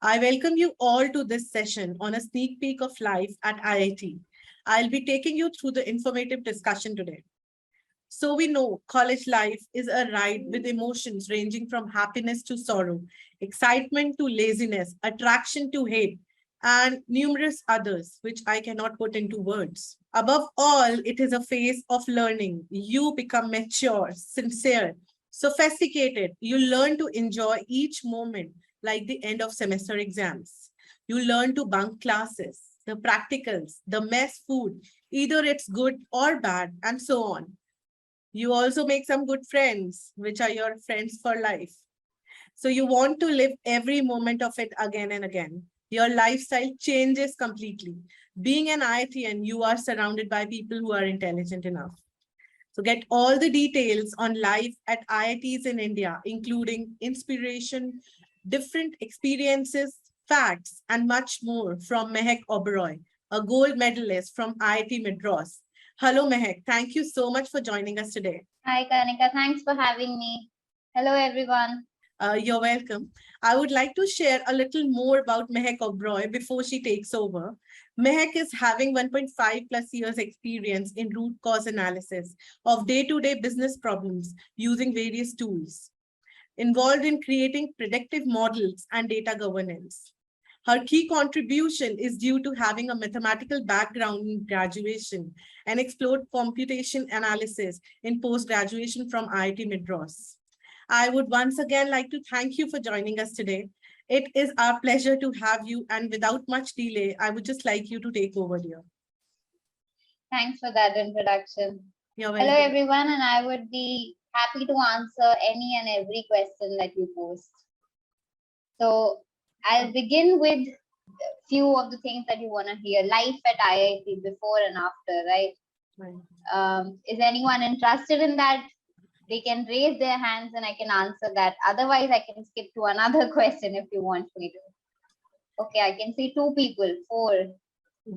I welcome you all to this session on a sneak peek of life at IIT. I'll be taking you through the informative discussion today. So we know college life is a ride with emotions ranging from happiness to sorrow, excitement to laziness, attraction to hate, and numerous others, which I cannot put into words. Above all, it is a phase of learning. You become mature, sincere, sophisticated. You learn to enjoy each moment like the end of semester exams. You learn to bunk classes, the practicals, the mess food, either it's good or bad, and so on. You also make some good friends, which are your friends for life. So you want to live every moment of it again and again. Your lifestyle changes completely. Being an IITian, you are surrounded by people who are intelligent enough. So get all the details on life at IITs in India, including inspiration, different experiences, facts, and much more from Mehak Oberoi, a gold medalist from IIT Madras. Hello, Mehak. Thank you so much for joining us today. Hi, Kanika. Thanks for having me. Hello, everyone. You're welcome. I would like to share a little more about Mehak Oberoi before she takes over. Mehak is having 1.5 plus years experience in root cause analysis of day-to-day business problems using various tools, involved in creating predictive models and data governance. Her key contribution is due to having a mathematical background in graduation and explored computation analysis in post-graduation from IIT Madras. I would once again like to thank you for joining us today. It is our pleasure to have you, and without much delay, I would just like you to take over here. Thanks for that introduction. You're welcome. Hello, everyone, and I would be happy to answer any and every question that you post. So I'll begin with a few of the things that you want to hear. Life at IIT before and after, right? Right. Is anyone interested in that? They can raise their hands and I can answer that. Otherwise, I can skip to another question if you want me to. Okay, I can see 2 people, 4.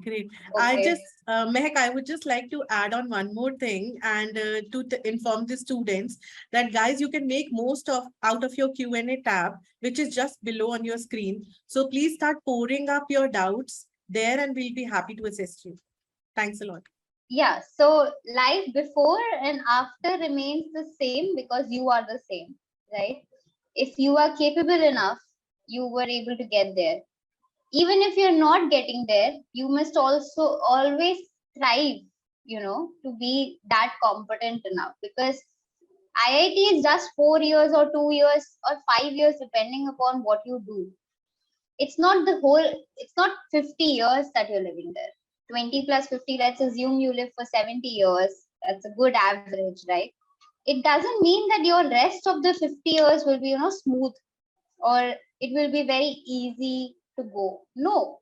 Great. Okay. Mehak, I would just like to add on one more thing and to inform the students that guys, you can make most of out of your Q&A tab, which is just below on your screen. So please start pouring up your doubts there and we'll be happy to assist you. Thanks a lot. Yeah, so life before and after remains the same because you are the same, right? If you are capable enough, you were able to get there. Even if you're not getting there, you must also always strive, to be that competent enough, because IIT is just 4 years or 2 years or 5 years, depending upon what you do. It's not 50 years that you're living there. 20 plus 50, let's assume you live for 70 years. That's a good average, right? It doesn't mean that your rest of the 50 years will be, smooth, or it will be very easy to go. No,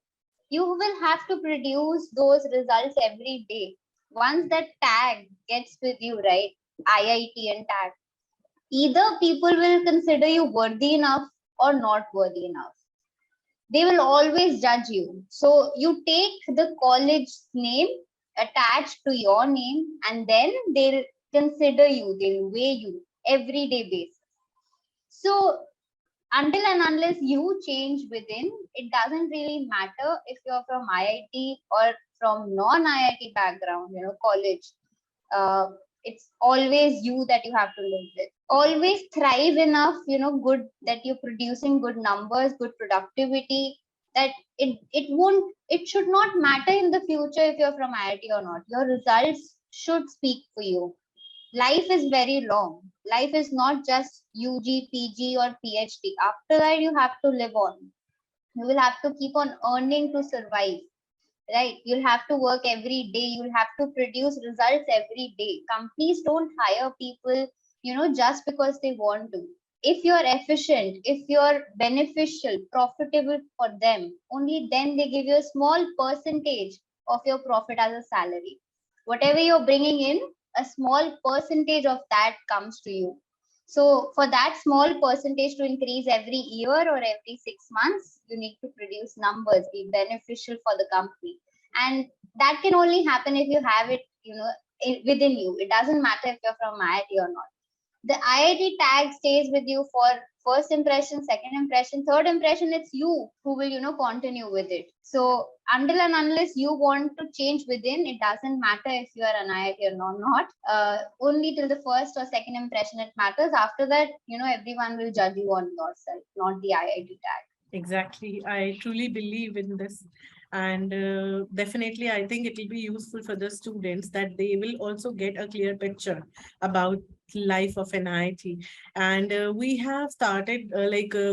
you will have to produce those results every day. Once that tag gets with you, right? IITian tag, either people will consider you worthy enough or not worthy enough. They will always judge you. So you take the college name attached to your name, and then they'll consider you, they'll weigh you everyday basis. So until and unless you change within, it doesn't really matter if you're from IIT or from non-IIT background, college. It's always you that you have to live with. Always thrive enough, good, that you're producing good numbers, good productivity, that it should not matter in the future if you're from IIT or not. Your results should speak for you. Life is very long. Life is not just UG, PG or PhD. After that, you have to live on. You will have to keep on earning to survive, right? You'll have to work every day. You'll have to produce results every day. Companies don't hire people, just because they want to. If you're efficient, if you're beneficial, profitable for them, only then they give you a small percentage of your profit as a salary. Whatever you're bringing in, a small percentage of that comes to you. So for that small percentage to increase every year or every 6 months, you need to produce numbers, be beneficial for the company. And that can only happen if you have it, within you. It doesn't matter if you're from IIT or not. The IIT tag stays with you for first impression, second impression, third impression. It's you who will, continue with it. So until and unless you want to change within, it doesn't matter if you are an IIT or not. Only till the first or second impression it matters. After that, everyone will judge you on yourself, not the IIT tag. Exactly. I truly believe in this. And definitely, I think it will be useful for the students that they will also get a clear picture about life of an IIT. And we have started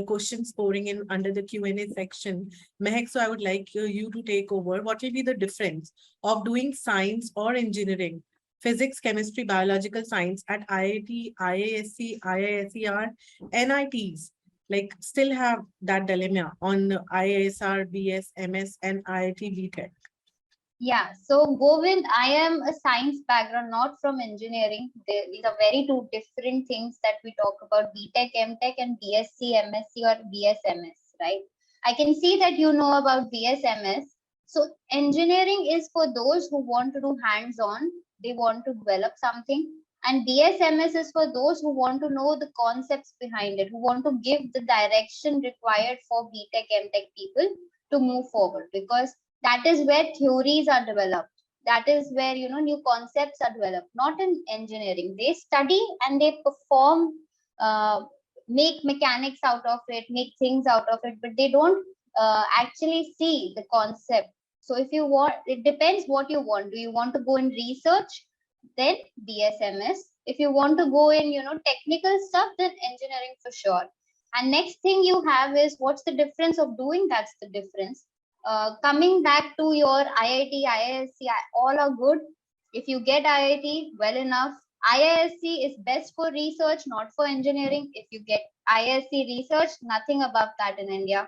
questions pouring in under the Q&A section. Mehak, so I would like you to take over. What will be the difference of doing science or engineering, physics, chemistry, biological science at IIT, IISc, IISER, NITs? Like still have that dilemma on IISR, BS, MS, and IIT BTech. Yeah, so Govind, I am a science background, not from engineering. These are very two different things that we talk about, BTech, MTech, and BSc, MSc, or BSMS, right? I can see that you know about BSMS. So engineering is for those who want to do hands-on, they want to develop something. And BSMS is for those who want to know the concepts behind it, who want to give the direction required for BTech, MTech people to move forward, because that is where theories are developed, that is where new concepts are developed, not in engineering. They study and they perform, uh, make mechanics out of it, make things out of it, but they don't actually see the concept. So if you want, it depends what you want. Do you want to go in research? Then BSMS. If you want to go in technical stuff, then engineering for sure. And next thing you have is, what's the difference of doing? That's the difference. Coming back to your IIT, IISc, all are good. If you get IIT, well enough. IISc is best for research, not for engineering. If you get IISc research, nothing above that in India.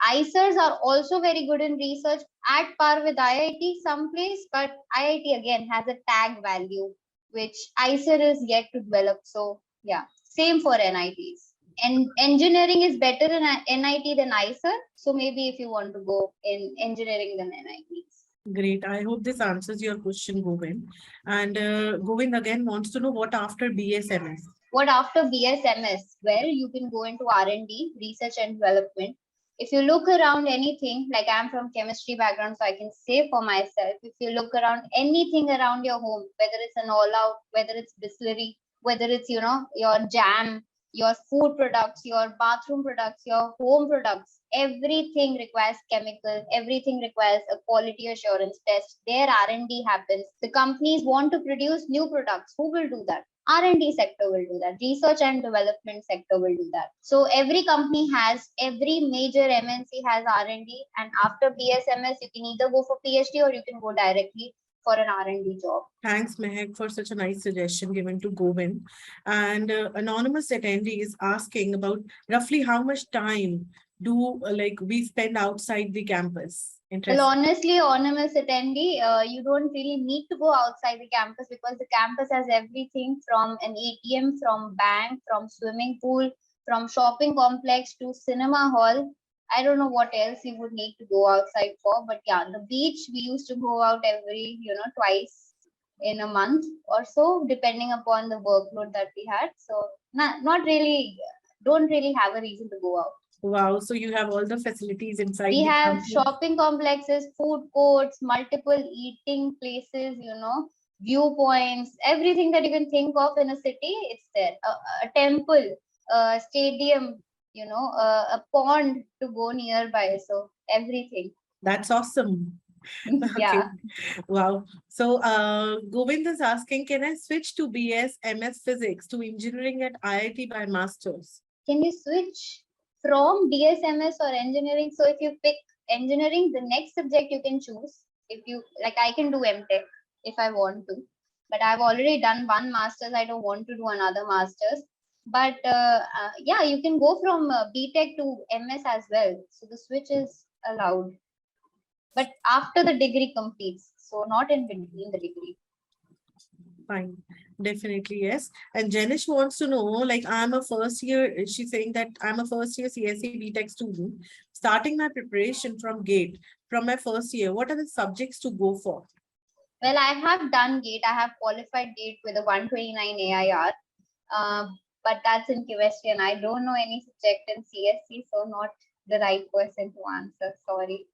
ICERs are also very good in research, at par with IIT someplace, but IIT again has a tag value, which ICER is yet to develop. So yeah, same for NITs. And engineering is better in NIT than ICER. So maybe if you want to go in engineering than NITs. Great. I hope this answers your question, Govind. And Govind again wants to know what after BSMS. What after BSMS? Well, you can go into R&D, research and development. If you look around anything, like I'm from chemistry background, so I can say for myself, if you look around anything around your home, whether it's an all out, whether it's distillery, whether it's, your jam, your food products, your bathroom products, your home products, everything requires chemical, everything requires a quality assurance test. Their R&D happens. The companies want to produce new products. Who will do that? R&D sector will do that. Research and development sector will do that. So every company has, every major MNC has R&D, and after BSMS, you can either go for PhD or you can go directly for an R&D job. Thanks, Mehak, for such a nice suggestion given to Govind. And anonymous attendee is asking about roughly how much time do we spend outside the campus. Well, Interesting. honestly, anonymous attendee, you don't really need to go outside the campus, because the campus has everything from an ATM, from bank, from swimming pool, from shopping complex to cinema hall. I don't know what else you would need to go outside for, but yeah, the beach, we used to go out every, twice in a month or so, depending upon the workload that we had. So not really, don't really have a reason to go out. Wow, so you have all the facilities inside We the have campus. shopping complexes, food courts, multiple eating places, viewpoints, everything that you can think of in a city, it's there. A temple, a stadium, a pond to go nearby. So everything. That's awesome. Okay. Yeah. Wow. So Govind is asking, can I switch to BS, MS Physics to engineering at IIT by Masters? Can you switch from BSMS or engineering? So if you pick engineering, the next subject you can choose. If you like, I can do MTech if I want to, but I've already done one master's. I don't want to do another master's. But yeah, you can go from BTech to MS as well. So the switch is allowed, but after the degree completes. So not in between the degree. Fine. Definitely, yes. And Janish wants to know, like, I'm a first year, she's saying that I'm a first year CSE BTech student, starting my preparation from GATE from my first year. What are the subjects to go for? Well, I have done GATE. I have qualified GATE with a 129 AIR. But that's in chemistry, and I don't know any subject in CSC, so not the right person to answer. Sorry.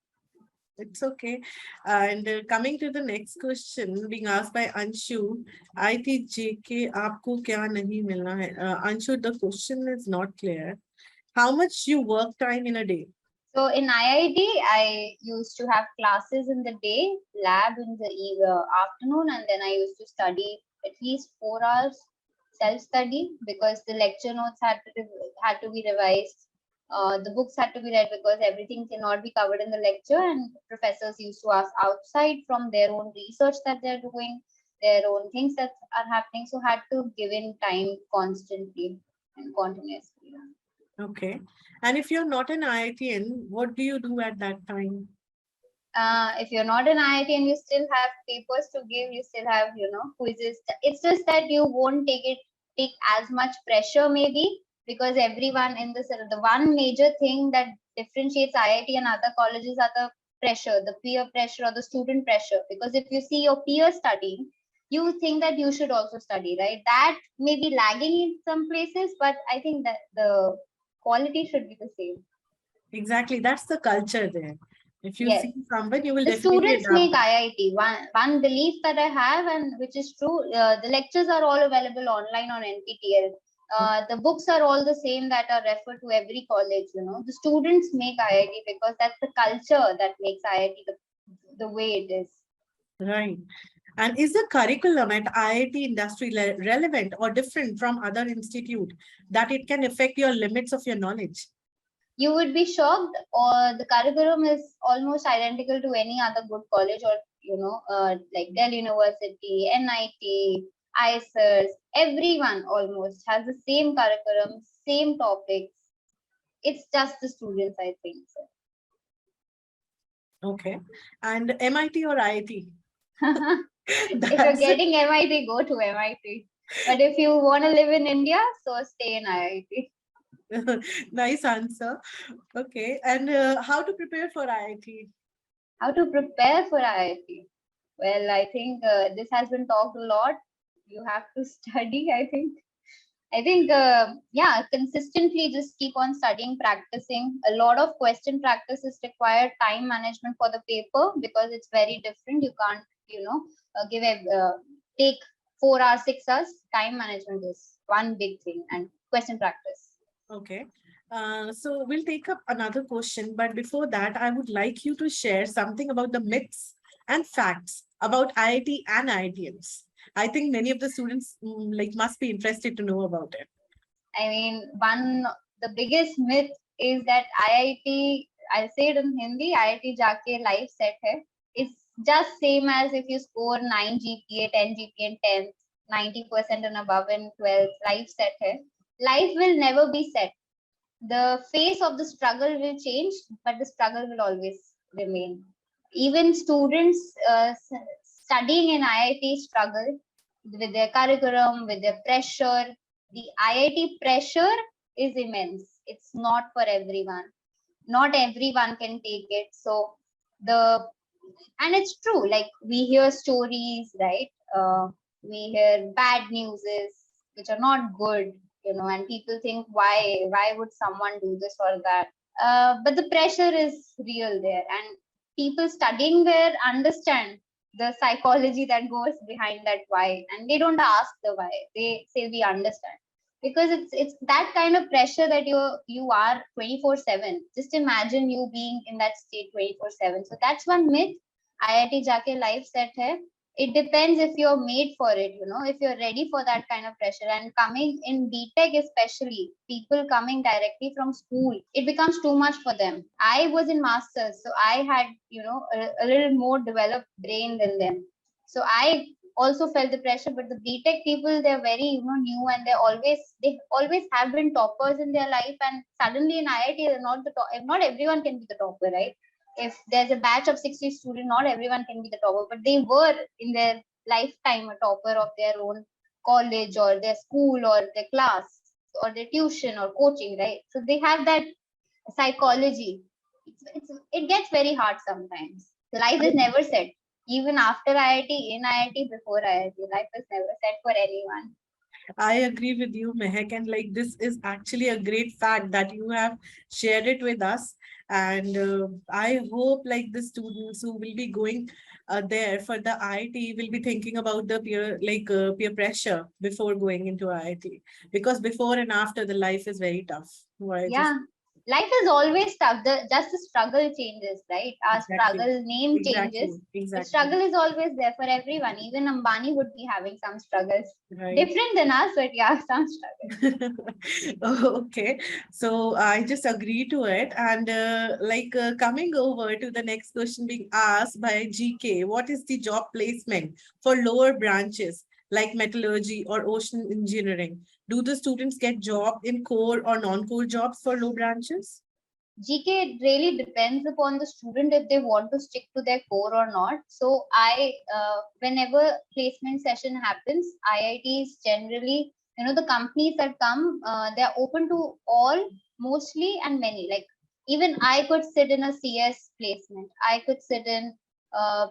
It's okay. And coming to the next question being asked by Anshu, I think JK आपको क्या नहीं मिलना है? Anshu, the question is not clear. How much you work time in a day? So in IIT, I used to have classes in the day, lab in the afternoon, and then I used to study at least 4 hours self-study because the lecture notes had to be revised. The books had to be read because everything cannot be covered in the lecture, and professors used to ask outside from their own research that they're doing, their own things that are happening. So had to give in time constantly and continuously. Okay. And if you're not an IITian, what do you do at that time? If you're not an IIT and you still have papers to give, you still have, quizzes. It's just that you won't take as much pressure maybe, because everyone in the one major thing that differentiates IIT and other colleges are the pressure, the peer pressure or the student pressure. Because if you see your peers studying, you think that you should also study, right? That may be lagging in some places, but I think that the quality should be the same. Exactly. That's the culture there. If you Yes. see someone, you will The definitely students adapt. make IIT. One belief that I have, and which is true, the lectures are all available online on NPTEL. The books are all the same that are referred to every college. The students make IIT because that's the culture that makes IIT the way it is. Right. And is the curriculum at IIT industry relevant or different from other institute that it can affect your limits of your knowledge? You would be shocked, or the curriculum is almost identical to any other good college, or like Delhi University, NIT, ISERS. Everyone almost has the same curriculum, same topics. It's just the students, I think. Okay. And MIT or IIT? If you're getting MIT, go to MIT. But if you want to live in India, so stay in IIT. Nice answer. Okay. And how to prepare for IIT? How to prepare for IIT? Well, I think this has been talked a lot. You have to study, I think. Consistently just keep on studying, practicing. A lot of question practices require time management for the paper because it's very different. You can't, take 4 hours, 6 hours. Time management is one big thing, and question practice. Okay. So we'll take up another question, but before that, I would like you to share something about the myths and facts about IIT and IITians. I think many of the students must be interested to know about it. I mean, the biggest myth is that IIT, I'll say it in Hindi, IIT जाके life set hai. It's just same as if you score 9 GPA, 10 GPA in 10th, 90% and above in 12th, life set hai. Life will never be set. The face of the struggle will change, but the struggle will always remain. Even students studying in IIT struggle with their curriculum, with their pressure. The IIT pressure is immense. It's not for everyone. Not everyone can take it. So and it's true. Like we hear stories, right? We hear bad news which are not good, and people think why would someone do this or that? But the pressure is real there, and people studying there understand the psychology that goes behind that why, and they don't ask the why. They say we understand because it's that kind of pressure that you are 24/7. Just imagine you being in that state 24/7. So that's one myth. IIT जाके life set है. It depends if you're made for it, if you're ready for that kind of pressure. And coming in BTech especially, people coming directly from school, it becomes too much for them. I was in masters, so I had a little more developed brain than them, so I also felt the pressure. But the BTech people, they're very new, and they always have been toppers in their life, and suddenly in IIT they're not the top. Not everyone can be the topper, right? If there's a batch of 60 students, not everyone can be the topper, but they were in their lifetime a topper of their own college or their school or their class or their tuition or coaching, right? So they have that psychology. It gets very hard sometimes. Life is never set. Even after IIT, in IIT, before IIT, life is never set for anyone. I agree with you, Mehak, and like this is actually a great fact that you have shared it with us. And I hope like the students who will be going there for the IIT will be thinking about the peer pressure before going into IIT, because before and after the life is very tough. Why just Yeah, life is always tough. Just the struggle changes, right? Our exactly, struggle name changes, exactly, but exactly, struggle is always there for everyone. Even Ambani would be having some struggles, right. different than us, but yeah, some struggles. Okay, so I just agree to it. And coming over to the next question being asked by GK, what is the job placement for lower branches like metallurgy or ocean engineering? Do the students get job in core or non-core jobs for low branches? GK, it really depends upon the student if they want to stick to their core or not. So whenever placement session happens, IITs generally, the companies that come, they're open to all, mostly and many. Like even I could sit in a CS placement. I could sit in uh,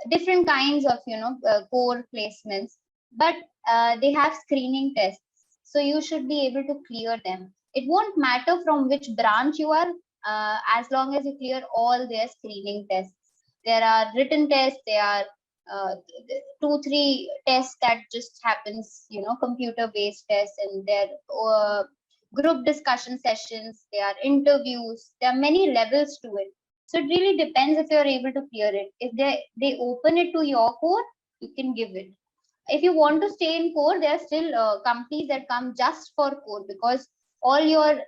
different kinds of, core placements, but they have screening tests. So you should be able to clear them. It won't matter from which branch you are, as long as you clear all their screening tests. There are written tests, there are uh, 2 3 tests that just happens, computer based tests, and there uh, group discussion sessions, there are interviews, there are many levels to it. So it really depends if you're able to clear it. If they open it to your core, you can give it. If you want to stay in core, there are still companies that come just for core, because all your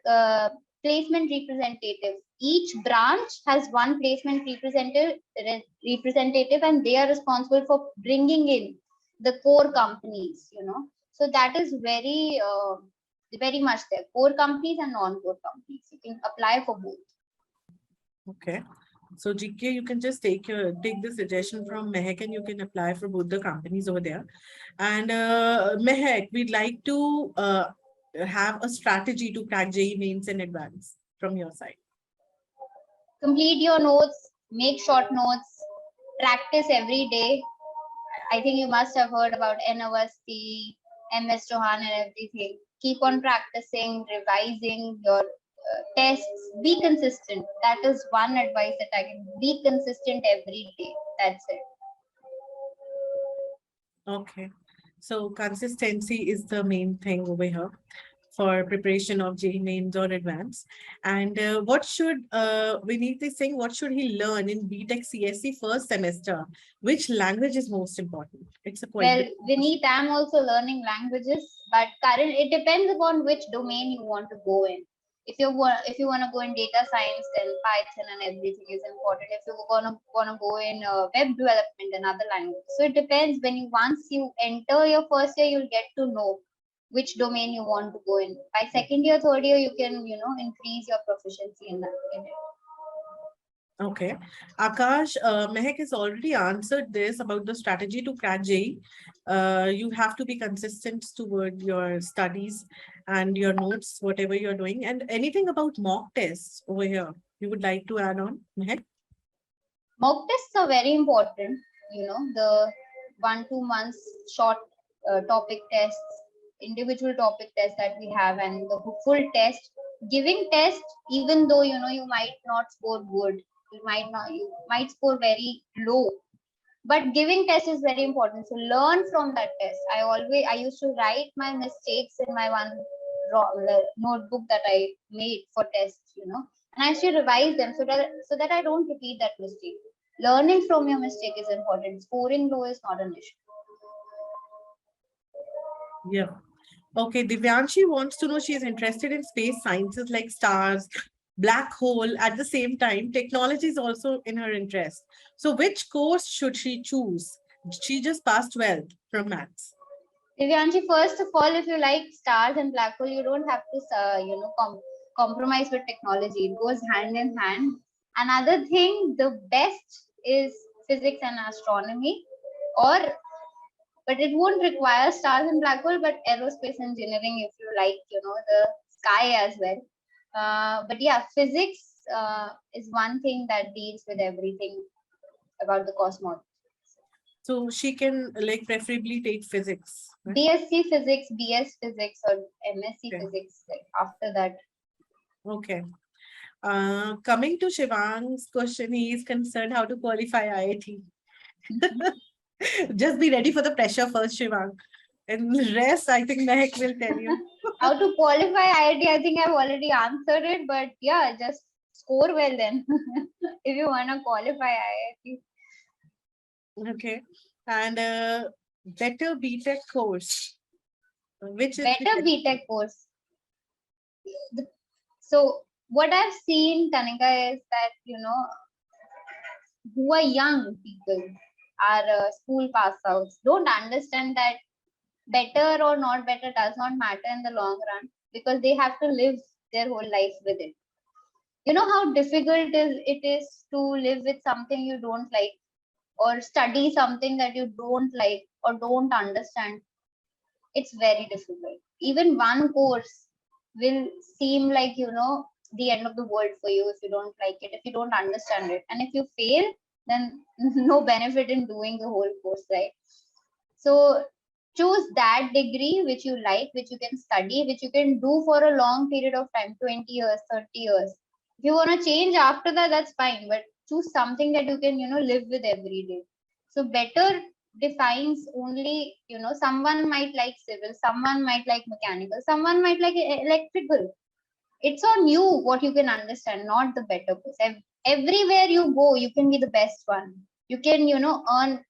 placement representative, each branch has one placement representative, and they are responsible for bringing in the core companies, so that is very much there. Core companies and non-core companies, you can apply for both. Okay. So GK, you can just take the suggestion from Mehak and you can apply for both the companies over there. And Mehak, we'd like to have a strategy to crack JEE mains in advance from your side. Complete your notes, make short notes, practice every day. I think you must have heard about NOST, MS Johan, and everything. Keep on practicing, revising your tests. Be consistent. That is one advice that I can. Be consistent every day. That's it. Okay. So consistency is the main thing over here for preparation of JEE mains or advance. And what should Vineet is saying, what should he learn in BTech CSE first semester? Which language is most important? It's a quite Well, big question. Vineet, I'm also learning languages, but current it depends upon which domain you want to go in. If you want to go in data science, then Python and everything is important. If you want to go in web development, another language. So it depends. Once you enter your first year, you'll get to know which domain you want to go in. By second year, third year, you can increase your proficiency in that. In it. Okay. Akash, Mehak has already answered this about the strategy to crack JEE. You have to be consistent toward your studies and your notes, whatever you're doing. And anything about mock tests over here, you would like to add on, Mehak? Mock tests are very important. The 1 2 months short topic tests, individual topic tests that we have, and the full test. Giving test, even though you might not score good, you might score very low, but giving test is very important. So learn from that test. I used to write my mistakes in my one notebook that I made for tests, and I should revise them so that I don't repeat that mistake. Learning from your mistake is important. Scoring low is not an issue. Yeah. Okay, Divyanshi wants to know, she is interested in space sciences like stars, black hole. At the same time, technology is also in her interest. So, which course should she choose? She just passed 12th from maths. Divyanshi, first of all, if you like stars and black hole, you don't have to, compromise with technology. It goes hand in hand. Another thing, the best is physics and astronomy, or but it won't require stars and black hole, but aerospace engineering if you like, the sky as well. But yeah, physics is one thing that deals with everything about the cosmos. So she can like preferably take physics. Right? BSc Physics, BS Physics, or MSc Okay. Physics, like after that. Okay. Coming to Shivang's question, he is concerned how to qualify IIT. Just be ready for the pressure first, Shivang. And the rest, I think Mehak will tell you. How to qualify IIT, I think I've already answered it, but yeah, just score well then. If you want to qualify IIT. Okay. And better BTech course. Which is the Better BTech course. So what I've seen, Kanika, is that, who are young people, are school pass outs, don't understand that better or not better does not matter in the long run, because they have to live their whole life with it. You know how difficult it is to live with something you don't like, or study something that you don't like or don't understand. It's very difficult. Even one course will seem like, the end of the world for you if you don't like it, if you don't understand it. And if you fail, then no benefit in doing the whole course, right? So choose that degree which you like, which you can study, which you can do for a long period of time, 20 years, 30 years. If you want to change after that, that's fine. But choose something that you can, live with every day. So better defines only, someone might like civil, someone might like mechanical, someone might like electrical. It's on you what you can understand, not the better course. Everywhere you go, you can be the best one. You can, earn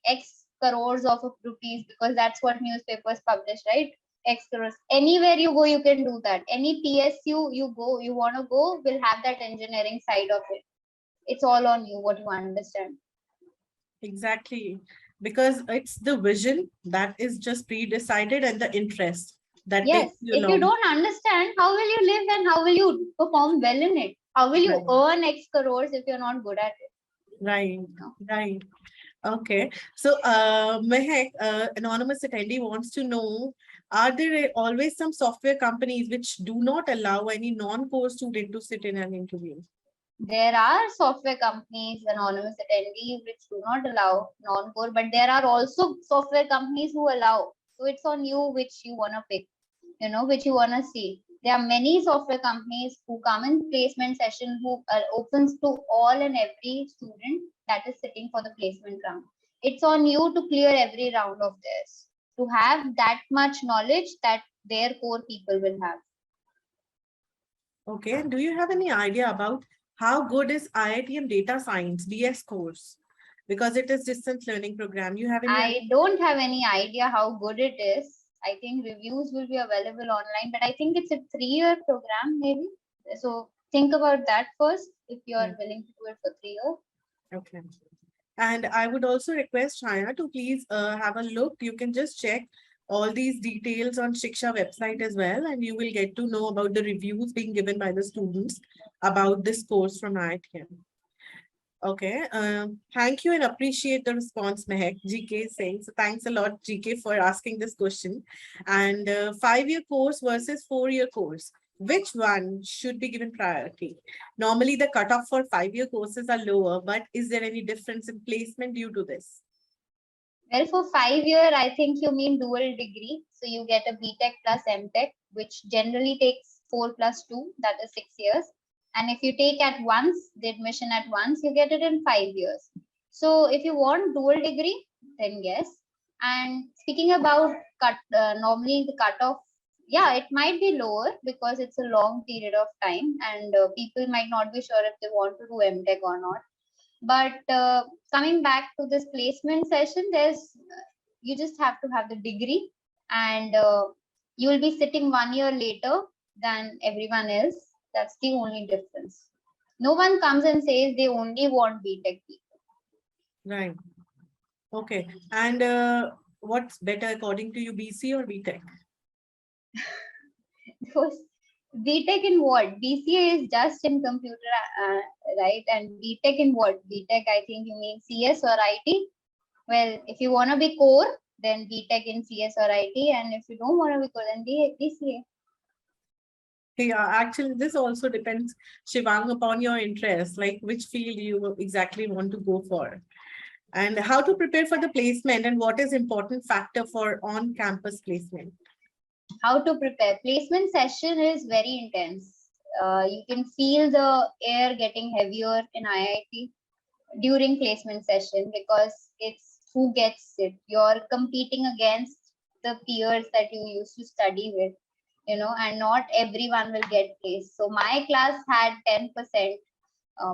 X crores of rupees, because that's what newspapers publish, right? X crores. Anywhere you go, you can do that. Any PSU you want to go, will have that engineering side of it. It's all on you what you understand. Exactly. Because it's the vision that is just pre-decided and the interest that Yes, takes you if you along. don't understand, how will you live and how will you perform well in it? How will you Right. earn X crores if you're not good at it? Right. No. Right. Okay. So, Mehak, anonymous attendee wants to know, are there always some software companies which do not allow any non-core student to sit in an interview? There are software companies, anonymous attendees, which do not allow non-core, but there are also software companies who allow. So it's on you which you want to pick, which you want to see. There are many software companies who come in placement session, who are opens to all and every student that is sitting for the placement round. It's on you to clear every round of this, to have that much knowledge that their core people will have. Okay. And do you have any idea about how good is IIT and data science DS course? Because it is distance learning program. You have any idea? I don't have any idea how good it is. I think reviews will be available online, but I think it's a 3-year program, maybe. So think about that first if you are Yeah. willing to do it for 3 years. Okay. And I would also request Chaya to please have a look. You can just check all these details on Shiksha website as well, and you will get to know about the reviews being given by the students about this course from IITM. Okay. Thank you and appreciate the response, Mehak. GK is saying. So thanks a lot, GK, for asking this question. And 5-year course versus 4-year course. Which one should be given priority? Normally, the cutoff for 5-year courses are lower, but is there any difference in placement due to this? Well, for 5-year, I think you mean dual degree. So you get a BTech plus MTech, which generally takes 4 plus 2, that is 6 years. And if you take at once, the admission at once, you get it in 5 years. So if you want dual degree, then yes. And speaking about normally the cutoff, yeah, it might be lower because it's a long period of time, and people might not be sure if they want to do MTech or not. But coming back to this placement session, you just have to have the degree, and you will be sitting 1 year later than everyone else. That's the only difference. No one comes and says they only want BTech people. Right. Okay. And what's better according to you, BC or BTech? Because BTech in what? BCA is just in computer, right? And BTech in what? BTech, I think you mean CS or IT. Well, if you want to be core, then BTech in CS or IT, and if you don't want to be core, then BCA. Yeah, actually, this also depends, Shivang, upon your interest, like which field you exactly want to go for. And how to prepare for the placement and what is important factor for on-campus placement? How to prepare? Placement session is very intense. You can feel the air getting heavier in IIT during placement session because it's who gets it. You're competing against the peers that you used to study with, and not everyone will get placed. So my class had 10%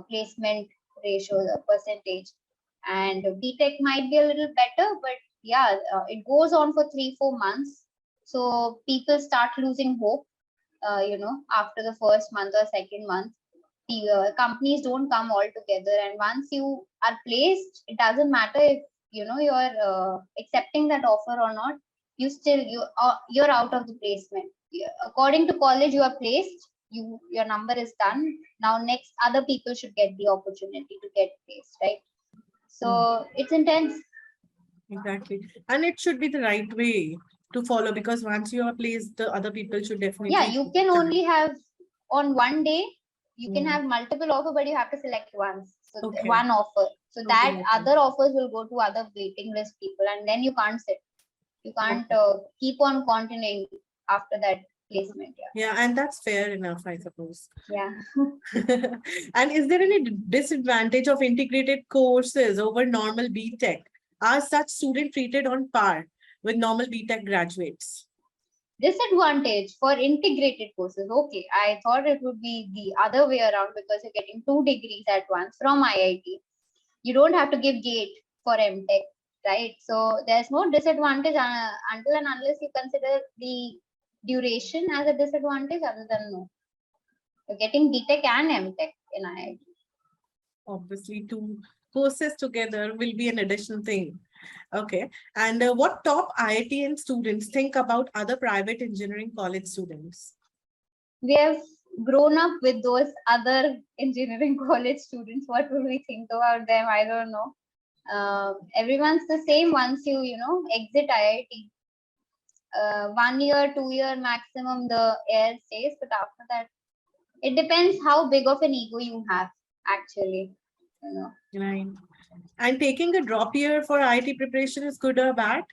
placement ratio, the percentage, and BTech might be a little better, but yeah, it goes on for 3-4 months. So people start losing hope, after the first month or second month. The companies don't come all together, and once you are placed, it doesn't matter if you're accepting that offer or not. You're out of the placement. According to college, you are placed. Your number is done. Now next, other people should get the opportunity to get placed, right? So it's intense. Exactly. And it should be the right way to follow, because once you are placed, the other people should definitely. Yeah, you can start. only have on one day. You can Mm. have multiple offer, but you have to select once. So Okay. one offer. So Okay, that okay. other offers will go to other waiting list people, and then you can't sit. You can't keep on continuing after that placement. Yeah, and that's fair enough, I suppose. Yeah. And is there any disadvantage of integrated courses over normal BTech? Are such students treated on par with normal BTech graduates? Disadvantage for integrated courses. Okay, I thought it would be the other way around because you're getting 2 degrees at once from IIT. You don't have to give GATE for MTech, right? So there's no disadvantage until and unless you consider the duration as a disadvantage. Other than no, you're getting BTech and MTech in IIT. Obviously, two courses together will be an additional thing. Okay. And what top IITian students think about other private engineering college students? We have grown up with those other engineering college students. What will we think about them? I don't know. Everyone's the same once you exit IIT. 1 year, 2 year maximum the air stays, but after that, it depends how big of an ego you have, actually. Right. And taking a drop year for IIT preparation is good or bad?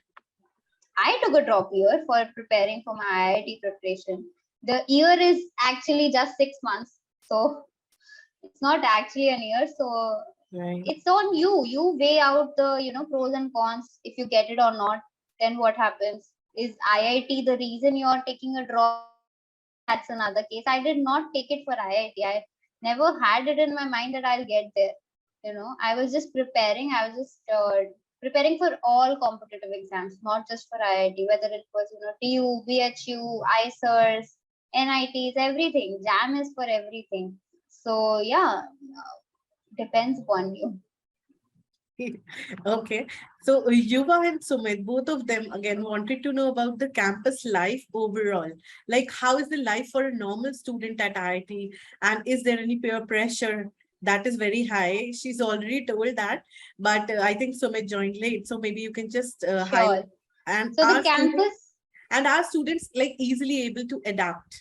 I took a drop year for preparing for my IIT preparation. The year is actually just 6 months, so it's not actually an year. So right. It's on you. You weigh out the pros and cons. If you get it or not, then what happens? Is IIT the reason you're taking a drop year? Then that's another case. I did not take it for IIT. I never had it in my mind that I'll get there. I was just preparing. I was just preparing for all competitive exams, not just for IIT. Whether it was TU, BHU, ICERS, NITs, everything. JAM is for everything. So yeah, depends upon you. Okay. So Yuva and Sumit, both of them again wanted to know about the campus life overall. Like, how is the life for a normal student at IIT? And is there any peer pressure that is very high? She's already told that, but I think Sumit joined late. So maybe you can just highlight. Sure. And So the our students, campus, our students like easily able to adapt.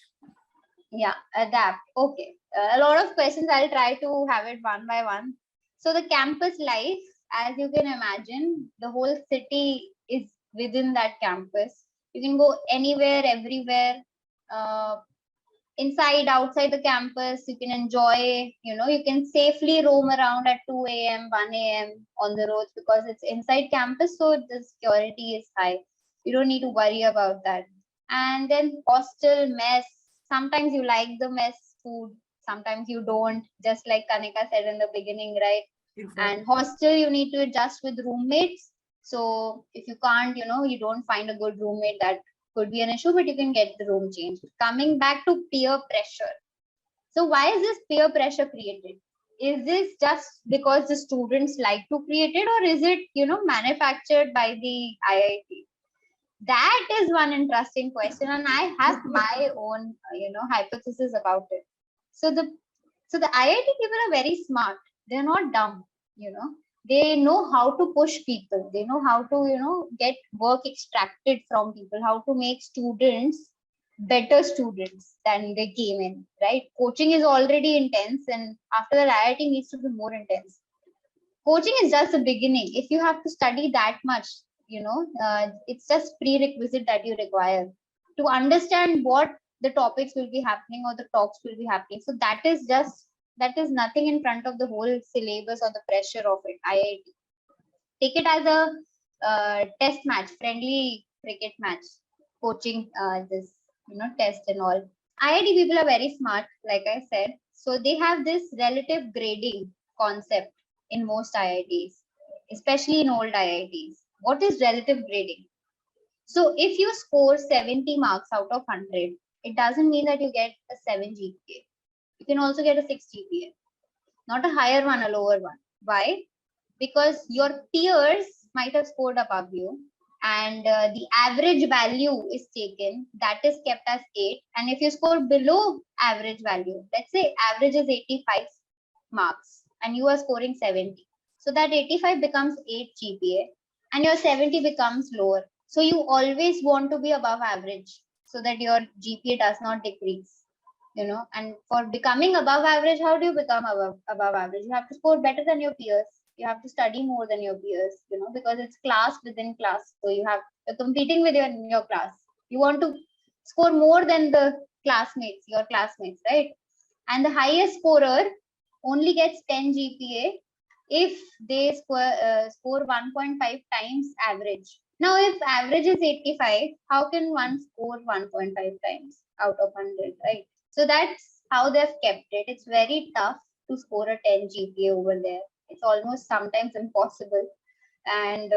yeah, adapt. Okay. A lot of questions. I'll try to have it one by one. So the campus life, as you can imagine, the whole city is within that campus. You can go anywhere, everywhere, uh, inside, outside the campus. You can enjoy, you can safely roam around at 2 a.m., 1 a.m. on the roads because it's inside campus. So the security is high. You don't need to worry about that. And then hostel mess. Sometimes you like the mess food, sometimes you don't, just like Kanika said in the beginning, right? Exactly. And hostel, you need to adjust with roommates. So if you can't, you don't find a good roommate, that could be an issue, but you can get the room changed. Coming back to peer pressure. So why is this peer pressure created? Is this just because the students like to create it, or is it, manufactured by the IIT? That is one interesting question, and I have my own, hypothesis about it. So the IIT people are very smart. They're not dumb. They know how to push people. They know how to get work extracted from people. How to make students better students than they came in. Right? Coaching is already intense, and after that, IIT needs to be more intense. Coaching is just the beginning. If you have to study that much, it's just prerequisite that you require to understand what the topics will be happening or the talks will be happening. So that is nothing in front of the whole syllabus or the pressure of it. IIT, take it as a test match, friendly cricket match, coaching this test and all. IIT people are very smart, like I said, so they have this relative grading concept in most IITs, especially in old IITs. What is relative grading? So if you score 70 marks out of 100, it doesn't mean that you get a 7 GPA. You can also get a 6 GPA, not a higher one, a lower one. Why? Because your peers might have scored above you, and the average value is taken, that is kept as 8. And if you score below average value, let's say average is 85 marks and you are scoring 70, so that 85 becomes 8 GPA and your 70 becomes lower. So you always want to be above average so that your GPA does not decrease. And for becoming above average, how do you become above average? You have to score better than your peers. You have to study more than your peers, because it's class within class. So you're competing with your class. You want to score more than your classmates, right? And the highest scorer only gets 10 GPA if they score 1.5 times average. Now, if average is 85, how can one score 1.5 times out of 100, right? So that's how they've kept it. It's very tough to score a 10 GPA over there. It's almost sometimes impossible. And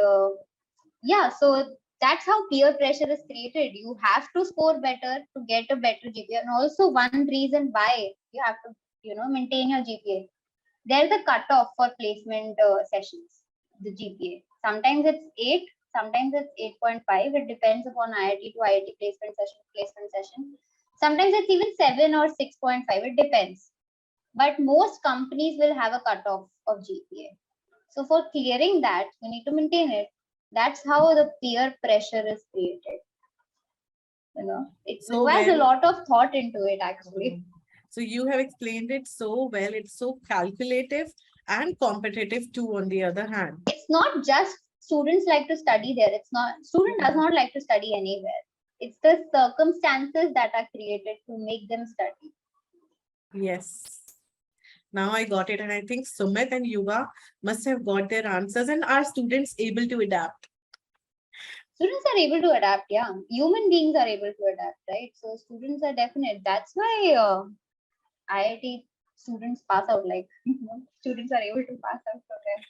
yeah, so that's how peer pressure is created. You have to score better to get a better GPA. And also one reason why you have to, maintain your GPA. There's a cutoff for placement sessions, the GPA. Sometimes it's 8, sometimes it's 8.5. It depends upon IIT to IIT placement session. Sometimes it's even 7 or 6.5. It depends. But most companies will have a cutoff of GPA. So for clearing that, you need to maintain it. That's how the peer pressure is created. It requires a lot of thought into it, actually. So you have explained it so well. It's so calculative and competitive too, on the other hand. It's not just students like to study there. Student does not like to study anywhere. It's the circumstances that are created to make them study. Yes. Now I got it. And I think Sumit and Yuva must have got their answers. And are students able to adapt? Students are able to adapt, yeah. Human beings are able to adapt, right? So students are definite. That's why IIT students pass out, like students are able to pass out from there.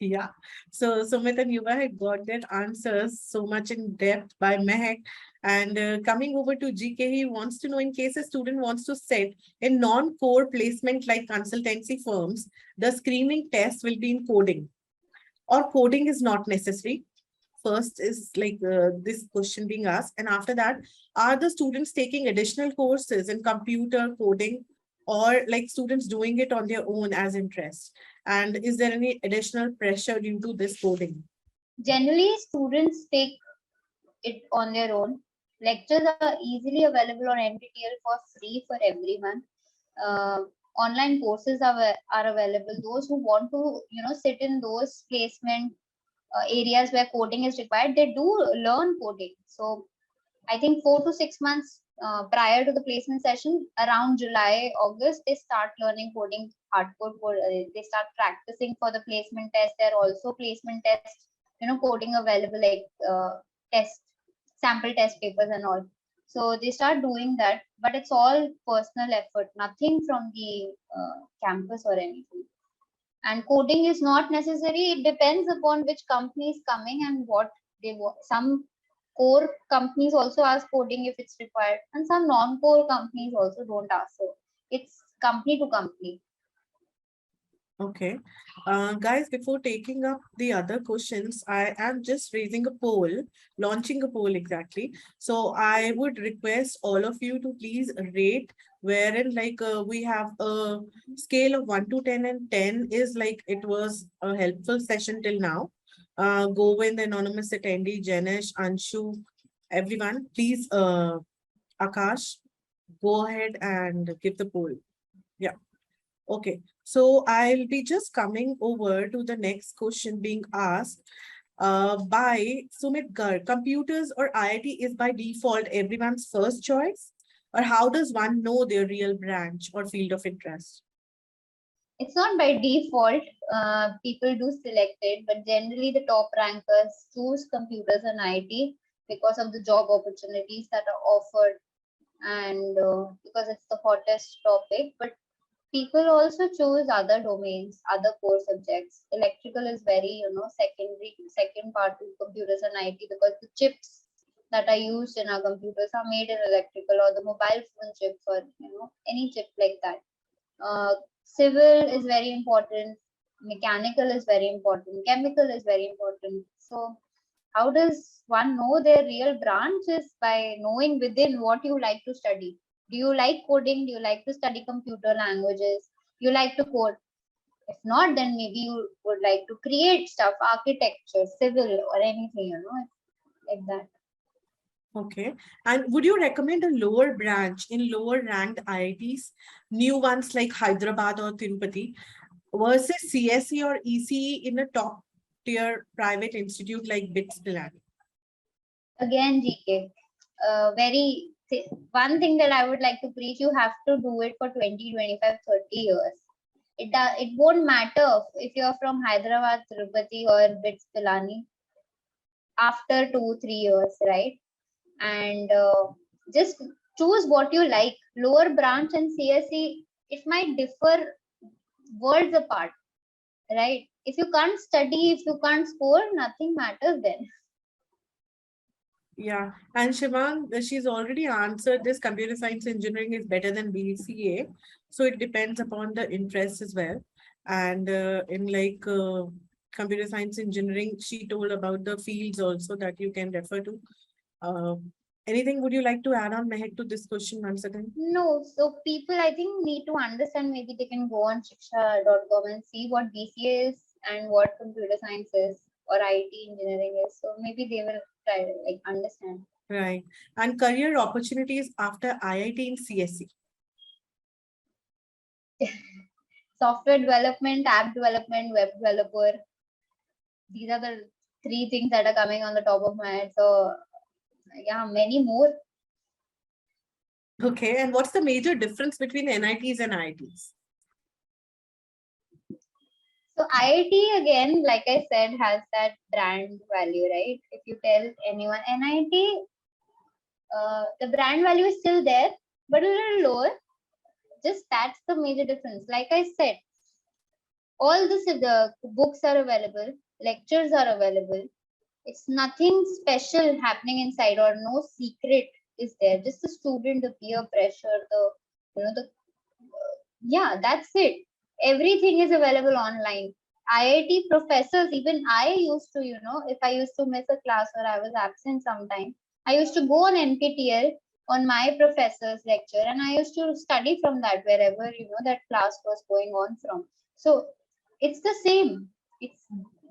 Yeah. So Sumit and Yuva had got their answers so much in depth by Mehak. And coming over to GK, he wants to know, in case a student wants to set a non-core placement like consultancy firms, the screening test will be in coding, or coding is not necessary. First is like this question being asked. And after that, are the students taking additional courses in computer coding, or like students doing it on their own as interest? And is there any additional pressure due to this coding? Generally, students take it on their own. Lectures are easily available on NPTEL for free for everyone. Online courses are available. Those who want to, sit in those placement areas where coding is required, they do learn coding. So I think 4 to 6 months prior to the placement session, around July, August, they start learning coding, hardcore code. They start practicing for the placement test. There are also placement tests, coding available, like sample test papers and all. So they start doing that, but it's all personal effort, nothing from the campus or anything. And coding is not necessary. It depends upon which company is coming and what they want. Some core companies also ask coding if it's required, and some non-core companies also don't ask. So it's company to company. Okay. Guys, before taking up the other questions, I am just raising a poll, launching a poll exactly. So I would request all of you to please rate, wherein like we have a scale of 1 to 10, and 10 is like it was a helpful session till now. Govind, anonymous attendee, Janish, Anshu, everyone, please, Akash, go ahead and give the poll. Yeah. Okay. So I'll be just coming over to the next question being asked by Sumit Garg. Computers or IIT is by default everyone's first choice? Or how does one know their real branch or field of interest? It's not by default. People do select it, but generally the top rankers choose computers and IT because of the job opportunities that are offered, and because it's the hottest topic. But people also choose other domains, other core subjects. Electrical is very, second part to computers and IT, because the chips that are used in our computers are made in electrical, or the mobile phone chips, or any chip like that. Civil is very important, mechanical is very important, chemical is very important. So how does one know their real branch? Is by knowing within what you like to study. Do you like coding? Do you like to study computer languages? You like to code? If not, then maybe you would like to create stuff, architecture, civil, or anything, like that. Okay. And would you recommend a lower branch in lower ranked IITs, new ones like Hyderabad or Tirupati, versus CSE or ECE in a top tier private institute like BITS Pilani? Again, GK, one thing that I would like to preach: you have to do it for 20, 25, 30 years. It won't matter if you're from Hyderabad, Tirupati, or BITS Pilani after 2, 3 years, right? And just choose what you like. Lower branch and CSE, it might differ worlds apart, right? If you can't study, if you can't score, nothing matters then. Yeah. And Shivang, she's already answered this. Computer science engineering is better than BCA. So it depends upon the interest as well. And in computer science engineering, she told about the fields also that you can refer to. Uh, Anything would you like to add on, Mehak, to this question once again? No, so people I think need to understand. Maybe they can go on shiksha.com and see what BCA is and what computer science is, or IT engineering is. So maybe they will try to understand. Right. And career opportunities after IIT in CSE. Software development, app development, web developer. These are the three things that are coming on the top of my head. So yeah, many more. Okay. And what's the major difference between NITs and IITs? So IIT, again, like I said, has that brand value, right? If you tell anyone NIT, the brand value is still there, but a little lower. Just that's the major difference. Like I said, all the books are available, lectures are available. It's nothing special happening inside, or no secret is there. Just the student, the peer pressure, the yeah, that's it. Everything is available online. IIT professors, even I used to, if I used to miss a class or I was absent sometime, I used to go on NPTEL on my professor's lecture, and I used to study from that, wherever that class was going on from. So it's the same. It's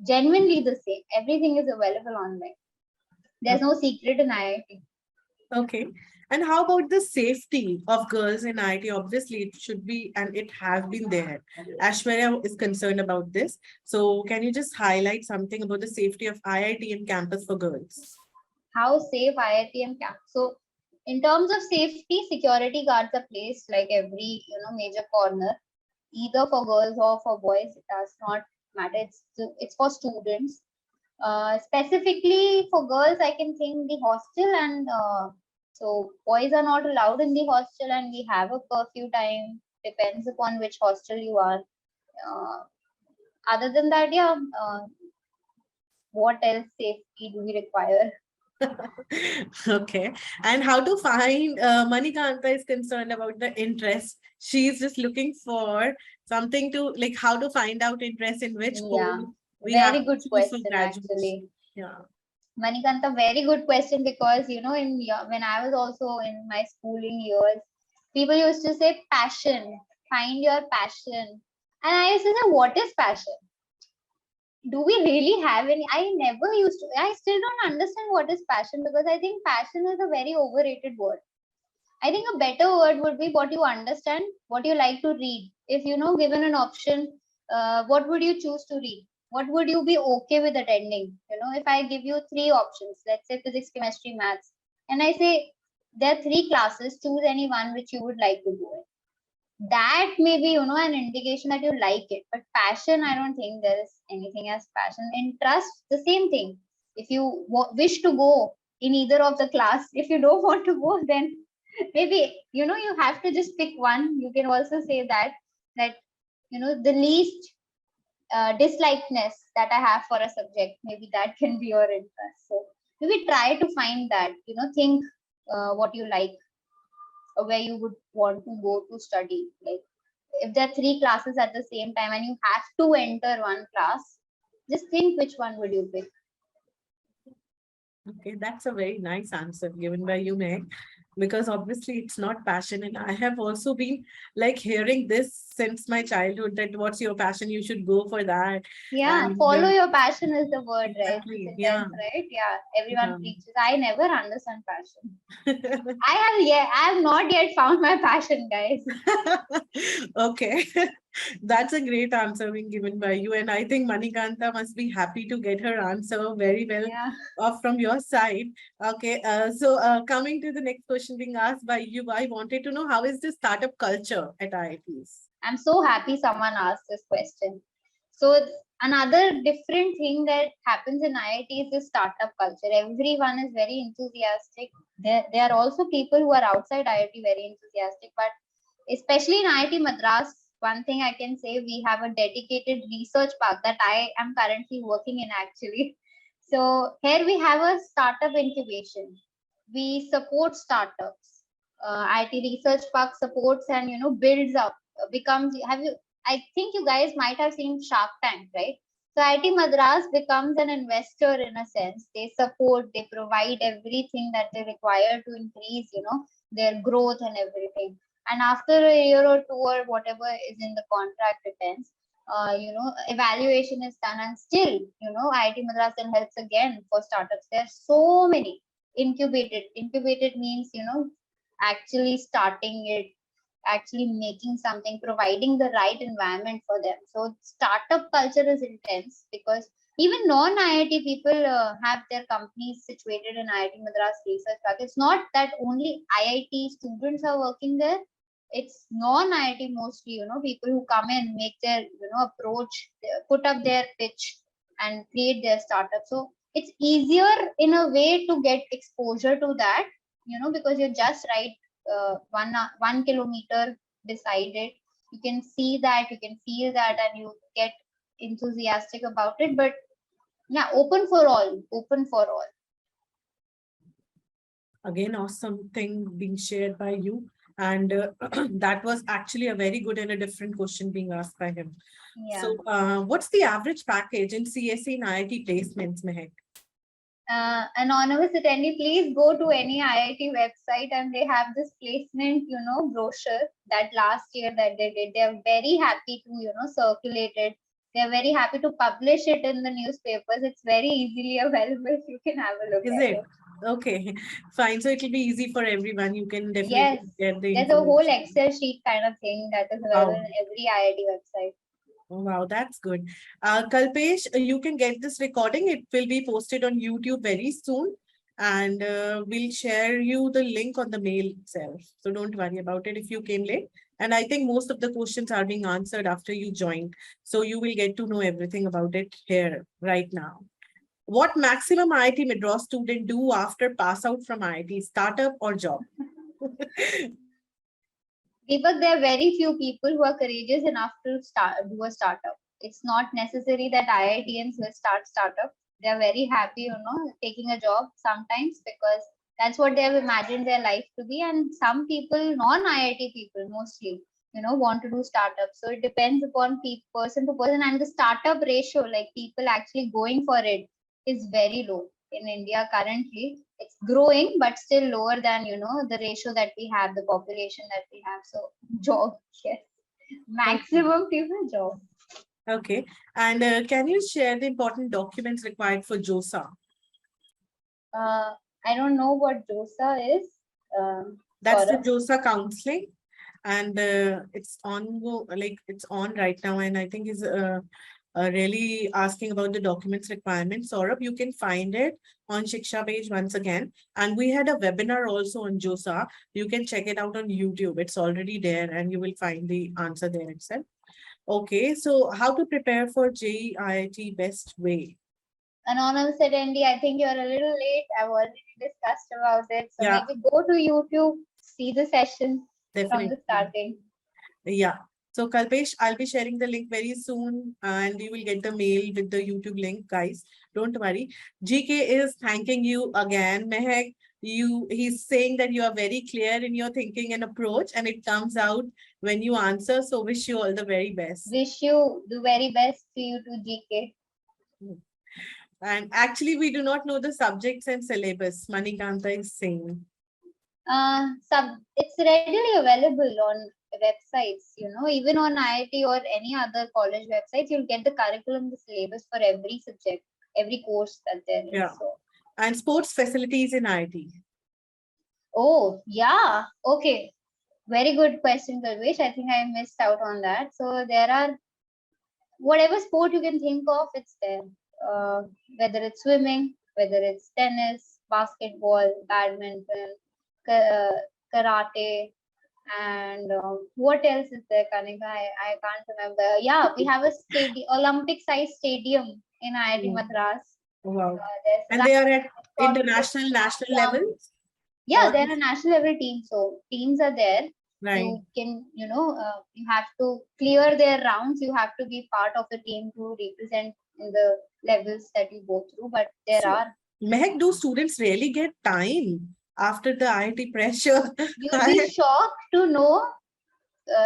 genuinely the same. Everything is available online. There's no secret in IIT. Okay. And how about the safety of girls in IT? Obviously, it should be, and it has been there. Ashwarya is concerned about this. So, can you just highlight something about the safety of IIT and campus for girls? How safe IIT and camp. So in terms of safety, security guards are placed like every major corner, either for girls or for boys. It does not matter. It's for students. Specifically for girls, I can think the hostel, and so boys are not allowed in the hostel, and we have a curfew time. Depends upon which hostel you are. Uh, Other than that, yeah. What else safety do we require? Okay. And how to find Manikanta is concerned about the interest. She's just looking for something to like how to find out interest in which Yeah, course we have very to good choose for question graduation. actually. Yeah. Manikanta, very good question, because when I was also in my schooling years, people used to say passion, find your passion. And I used to say, what is passion? Do we really have any? I never used to, I still don't understand what is passion, because I think passion is a very overrated word. I think a better word would be what you understand, what you like to read, if given an option, what would you choose to read? What would you be okay with attending? If I give you three options, let's say physics, chemistry, maths, and I say there are three classes, choose any one which you would like to do it. That may be an indication that you like it. But passion, I don't think there is anything as passion. Interest, the same thing. If you wish to go in either of the class, if you don't want to go, then maybe you have to just pick one. You can also say that the least dislikeness that I have for a subject, maybe that can be your interest. So maybe try to find that. Think what you like, or where you would want to go to study. Like if there are three classes at the same time and you have to enter one class, just think which one would you pick. Okay, that's a very nice answer given by you, Meg, because obviously it's not passion. And I have also been like hearing this since my childhood that what's your passion? You should go for that. Yeah, And follow your passion is the word, right? The exactly, yeah. sentence, right? Yeah, everyone Yeah. preaches. I never understand passion. I have not yet found my passion, guys. Okay. That's a great answer being given by you. And I think Manikanta must be happy to get her answer very well Yeah. from your side. Okay. Coming to the next question being asked by you, I wanted to know how is the startup culture at IITs? I'm so happy someone asked this question. So another different thing that happens in IIT is the startup culture. Everyone is very enthusiastic. There are also people who are outside IIT very enthusiastic, but especially in IIT Madras, one thing I can say, we have a dedicated research park that I am currently working in actually. So here we have a startup incubation. We support startups. IIT Research Park supports and builds up, becomes. Have you? I think you guys might have seen Shark Tank, right? So IIT Madras becomes an investor in a sense. They support, they provide everything that they require to increase, their growth and everything. And after a year or two or whatever is in the contract depends, evaluation is done, and still, IIT Madras then helps again for startups. There are so many incubated. Incubated means, actually starting it, actually making something, providing the right environment for them. So startup culture is intense because even non-IIT people have their companies situated in IIT Madras Research Park. It's not that only IIT students are working there. It's non-IIT mostly, people who come in, make their, approach, put up their pitch and create their startup. So it's easier in a way to get exposure to that, because you're just right 1 kilometer beside it. You can see that, you can feel that, and you get enthusiastic about it. But yeah, open for all, open for all. Again, awesome thing being shared by you. And that was actually a very good and a different question being asked by him. Yeah. So, what's the average package in CSE and IIT placements, Mehak? Anonymous attendee, please go to any IIT website and they have this placement, brochure that last year that they did. They are very happy to, circulate it. They are very happy to publish it in the newspapers. It's very easily available. You can have a look Is at it? it. Okay, fine. So it will be easy for everyone. You can Yes, definitely get the there's a whole information. Excel sheet kind of thing that is available Wow. in every IIT website. Oh, wow, that's good. Kalpesh, you can get this recording. It will be posted on YouTube very soon. And we'll share you the link on the mail itself. So don't worry about it if you came late. And I think most of the questions are being answered after you joined. So you will get to know everything about it here right now. What maximum IIT Madras student do after pass out from IIT, startup or job? Deepak, there are very few people who are courageous enough to do a startup. It's not necessary that IITians will start startup. They are very happy, taking a job sometimes because that's what they have imagined their life to be. And some people, non-IIT people mostly, want to do startups. So it depends upon person to person, and the startup ratio, like people actually going for it, is very low in India currently. It's growing, but still lower than the ratio that we have, the population that we have. So job, yes, maximum people job. Okay. And can you share the important documents required for JOSA? I don't know what JOSA is. That's the Saurabh? JOSA counseling. and it's on like it's on right now, and I think is really asking about the documents requirements. Saurabh, you can find it on Shiksha page once again. And we had a webinar also on JOSA. You can check it out on YouTube. It's already there and you will find the answer there itself. Okay, so how to prepare for JEE IIT best way? Anonymous attendee, I think you're a little late. I've already discussed about it. So Yeah, maybe go to YouTube, see the session from the definitely. starting. Yeah. So Kalpesh, I'll be sharing the link very soon and you will get the mail with the YouTube link, guys. Don't worry. GK is thanking you again. Mehak, he's saying that you are very clear in your thinking and approach, and it comes out when you answer. So wish you all the very best. Wish you the very best to you to GK. And actually, we do not know the subjects and syllabus. Manikanta is saying. It's readily available on websites, even on IIT or any other college websites, you'll get the curriculum, the syllabus for every subject, every course that there is. Yeah. So. And sports facilities in IIT. Oh, yeah. Okay. Very good question, Kalvesh. I think I missed out on that. So there are whatever sport you can think of, it's there. Uh, whether it's swimming, whether it's tennis, basketball, badminton, karate, and what else is there, Kanika? I can't remember. Yeah, we have a Olympic sized stadium in IIT Mm. Madras. Wow. There's And they are at shot international, put, national jump. levels? Yeah, they're a national level team, so teams are there. Right. You can, you have to clear their rounds. You have to be part of the team to represent in the levels that you go through. But there So, are. Mehak, do students really get time after the IIT pressure? You'll be shocked to know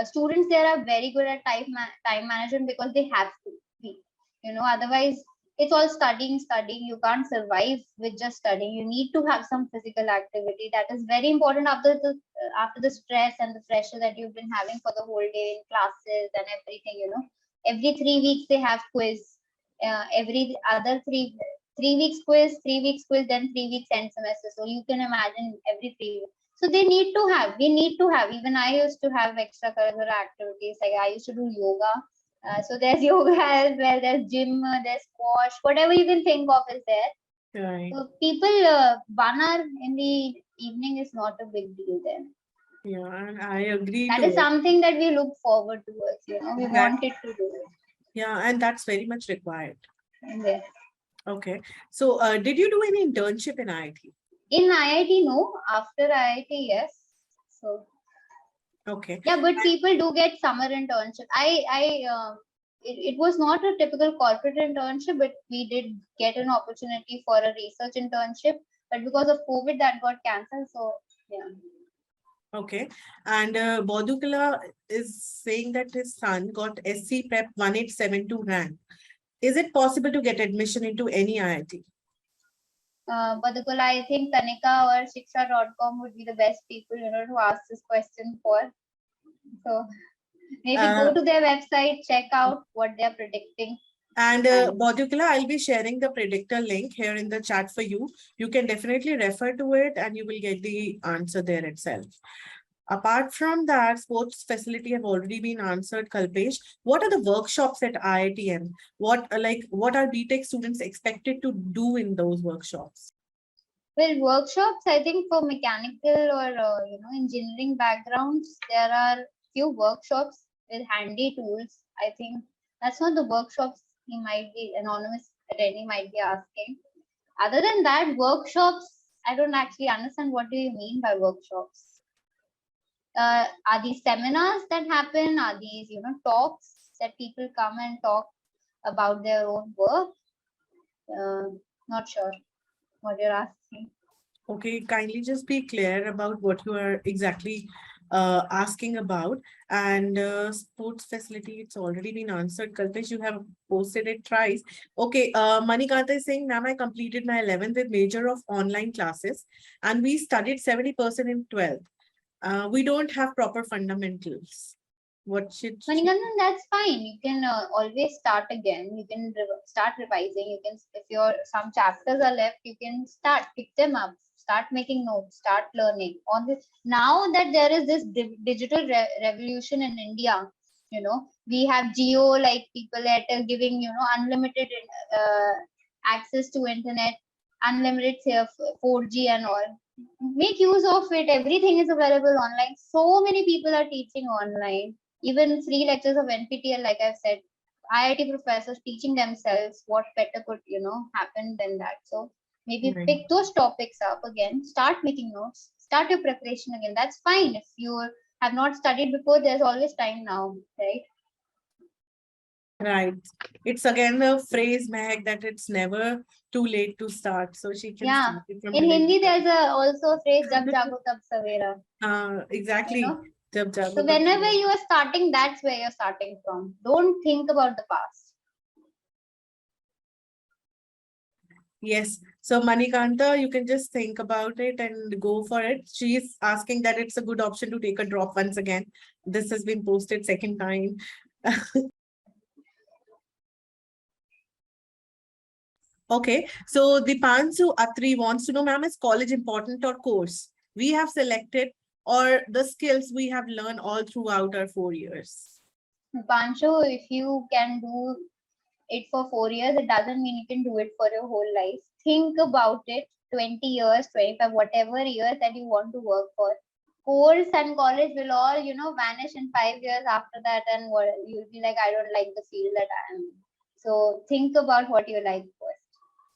students there are very good at time management because they have to be. Otherwise it's all studying. You can't survive with just studying. You need to have some physical activity. That is very important after the stress and the pressure that you've been having for the whole day in classes and everything. Every 3 weeks they have quiz. Every other 3 weeks quiz, 3 weeks quiz, then 3 weeks end semester. So you can imagine every 3 weeks. So we need to have. Even I used to have extracurricular activities. Like I used to do yoga. So there's yoga as well. There's gym. There's squash. Whatever you can think of is there. Right. So people, 1 hour in the evening is not a big deal then. Yeah, and I agree. That to is it. something that we look forward towards. We wanted to do it. Yeah, and that's very much required. Yes. Okay. So, did you do any internship in IIT? In IIT, no. After IIT, yes. So. Okay. Yeah, but people do get summer internship. It was not a typical corporate internship, but we did get an opportunity for a research internship. But because of COVID, that got cancelled. So yeah. Okay. And Bodukala is saying that his son got SC Prep 1872 rank. Is it possible to get admission into any IIT? Badukula, I think Tanika or shiksha.com would be the best people, to ask this question for. So maybe go to their website, check out what they're predicting. And Bodukala, I'll be sharing the predictor link here in the chat for you. You can definitely refer to it and you will get the answer there itself. Apart from that, sports facility have already been answered, Kalpesh. What are the workshops at IITM? What are BTech students expected to do in those workshops? Well, workshops, I think for mechanical or engineering backgrounds, there are few workshops with handy tools. I think that's not the workshops he might be anonymous attendee might be asking. Other than that, workshops, I don't actually understand what do you mean by workshops. Are these seminars that happen? Are these talks that people come and talk about their own work? Not sure what you're asking. Okay, kindly just be clear about what you are exactly asking about. And sports facility, it's already been answered. Kalpesh, you have posted it thrice. Okay, Manikanta is saying, ma'am, I completed my 11th with major of online classes and we studied 70% in 12th. We don't have proper fundamentals. What should Manikandan, that's fine. You can always start again. You can start revising. You can, if your some chapters are left, you can pick them up, Start making notes, start learning on this. Now that there is this digital revolution in India, we have Geo, like people that are giving, unlimited uh, access to internet, unlimited 4G and all. Make use of it. Everything is available online. So many people are teaching online. Even free lectures of NPTEL, like I've said, IIT professors teaching themselves. What better could happen than that? So maybe Right. pick those topics up again. Start making notes. Start your preparation again. That's fine. If you have not studied before, there's always time now, right? Right. It's again the phrase, Meg, that it's never too late to start. So she can Yeah. start it from In today. Hindi, there's also a phrase, "Jab jago tab savera." You Exactly. know. Jab So jago tab whenever sabera. you are starting, that's where you're starting from. Don't think about the past. Yes. So Manikanta, you can just think about it and go for it. She's asking that it's a good option to take a drop once again. This has been posted second time. Okay. So Dipanshu Atri wants to know, ma'am, is college important or course we have selected or the skills we have learned all throughout our 4 years? Pancho, if you can do it for 4 years, it doesn't mean you can do it for your whole life. Think about it 20 years, 25, whatever years that you want to work for. Course and college will all, vanish in 5 years after that, and you'll be like, I don't like the field that I am in. So think about what you like first.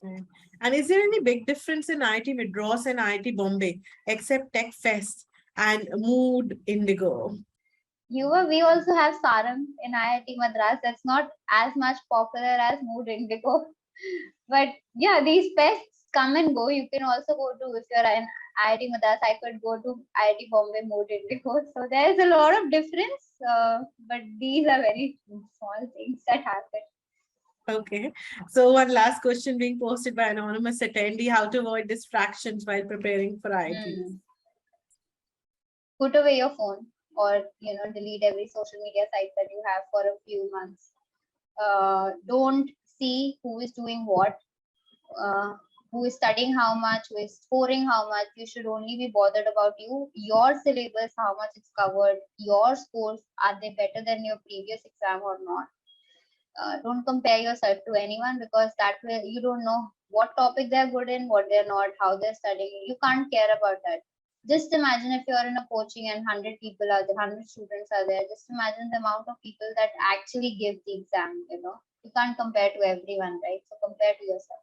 Right. And is there any big difference in IIT Madras and IIT Bombay except Tech Fest and Mood Indigo? We also have Sarang in IIT Madras. That's not as much popular as Mood Indigo. But yeah, these pests come and go. You can also go to, if you're in IIT Madras, I could go to IIT Bombay Mood Indigo. So there's a lot of difference, but these are very small things that happen. Okay. So one last question being posted by anonymous attendee, how to avoid distractions while preparing for IITs? Put away your phone, or delete every social media site that you have for a few months. Don't see who is doing what, who is studying how much, who is scoring how much. You should only be bothered about your syllabus, how much it's covered, your scores, are they better than your previous exam or not. Don't compare yourself to anyone, because that way you don't know what topic they're good in, what they're not, how they're studying. You can't care about that. Just imagine if you're in a coaching and 100 people are there, 100 students are there. Just imagine the amount of people that actually give the exam. You can't compare to everyone, right? So compare to yourself.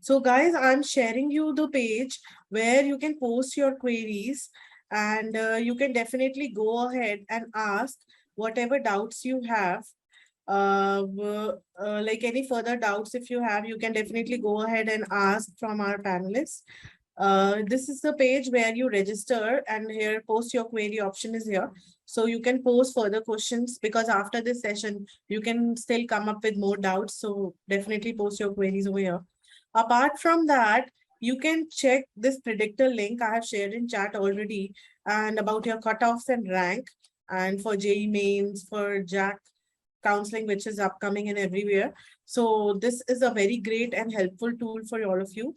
So guys, I'm sharing you the page where you can post your queries, and you can definitely go ahead and ask whatever doubts you have. Like any further doubts, if you have, you can definitely go ahead and ask from our panelists. This is the page where you register, and here post your query option is here. So you can post further questions, because after this session, you can still come up with more doubts. So definitely post your queries over here. Apart from that, you can check this predictor link I have shared in chat already, and about your cutoffs and rank, and for JEE mains, for JAC counseling, which is upcoming and everywhere. So this is a very great and helpful tool for all of you.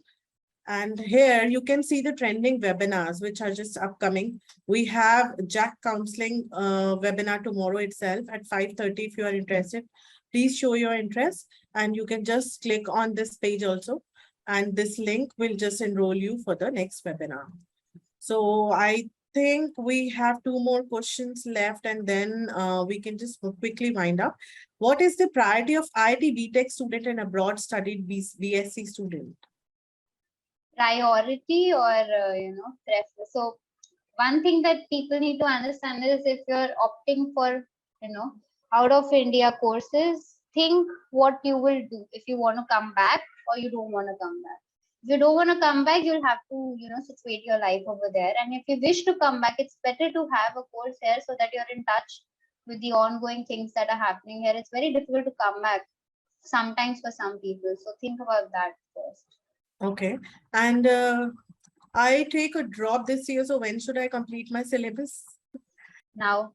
And here you can see the trending webinars, which are just upcoming. We have JAC counseling webinar tomorrow itself at 5:30. If you are interested, please show your interest, and you can just click on this page also. And this link will just enroll you for the next webinar. So I think we have two more questions left, and then we can just quickly wind up. What is the priority of IIT BTech student and abroad studied BSc student? Priority, or preference. So one thing that people need to understand is, if you're opting for out of India courses, think what you will do if you want to come back or you don't want to come back. If you don't want to come back, you'll have to situate your life over there. And if you wish to come back, it's better to have a course here, so that you're in touch with the ongoing things that are happening here. It's very difficult to come back sometimes for some people, so think about that first. Okay. And I take a drop this year, so when should I complete my syllabus? Now,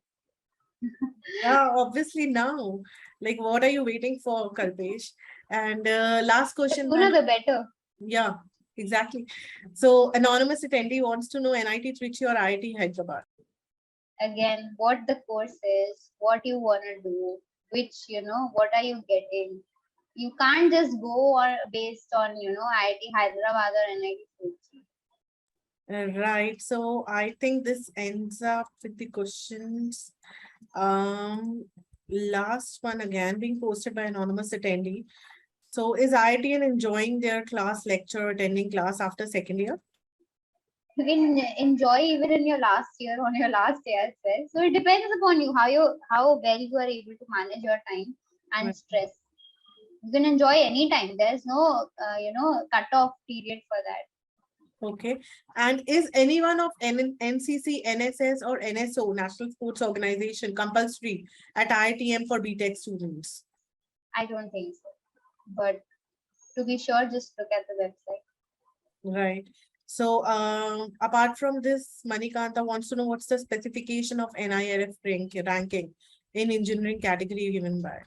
Yeah, obviously now. Like, what are you waiting for, Kalpesh? And last the question, sooner the better. yeah. Exactly. So anonymous attendee wants to know NIT Trichy or IIT Hyderabad. Again, what the course is, what you want to do, which, what are you getting. You can't just go or based on, IIT Hyderabad or NIT Trichy. Right. So I think this ends up with the questions. Last one again being posted by anonymous attendee. So is IITian enjoying their class lecture, attending class after second year? You can enjoy even in your last year, on your last day as well. So it depends upon you, how well you are able to manage your time and Right. stress. You can enjoy anytime. There's no, cut-off period for that. Okay. And is anyone of NCC, NSS or NSO, National Sports Organization, compulsory at IITM for BTech students? I don't think so. But to be sure, just look at the website. Right. So apart from this, Manikanta wants to know what's the specification of NIRF ranking in engineering category given by?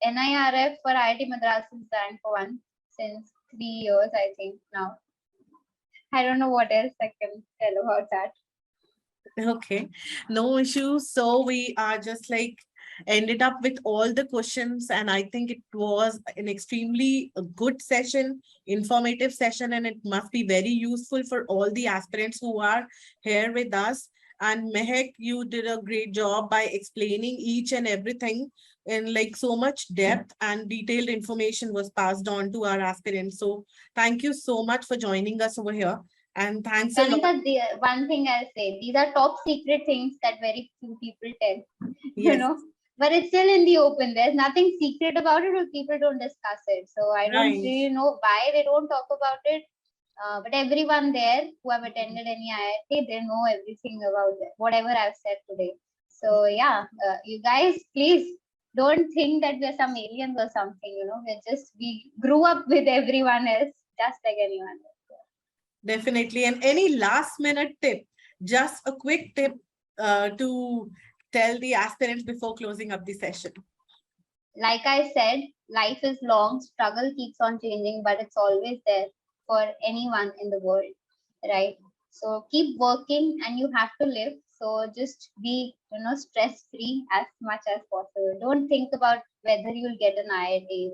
NIRF for IIT Madras is ranked 1 since 3 years, I think now. I don't know what else I can tell about that. Okay, no issues. So we are just like ended up with all the questions, and I think it was an extremely good session, informative session, and it must be very useful for all the aspirants who are here with us. And Mehak, you did a great job by explaining each and everything in like so much depth, and detailed information was passed on to our aspirants. So thank you so much for joining us over here. And thanks a lot. Kanika, the one thing I'll say, these are top secret things that very few people tell, Yes, but it's still in the open. There's nothing secret about it, or people don't discuss it. So I don't right. really know why they don't talk about it. But everyone there who have attended any IIT, they know everything about it, whatever I've said today. So yeah, you guys, please don't think that we're some aliens or something. We grew up with everyone else, just like anyone else. Definitely. And any last minute tip, just a quick tip to tell the aspirants before closing up the session. Like I said, life is long, struggle keeps on changing, but it's always there for anyone in the world, right? So keep working and you have to live. So just be, stress free as much as possible. Don't think about whether you'll get an IIT.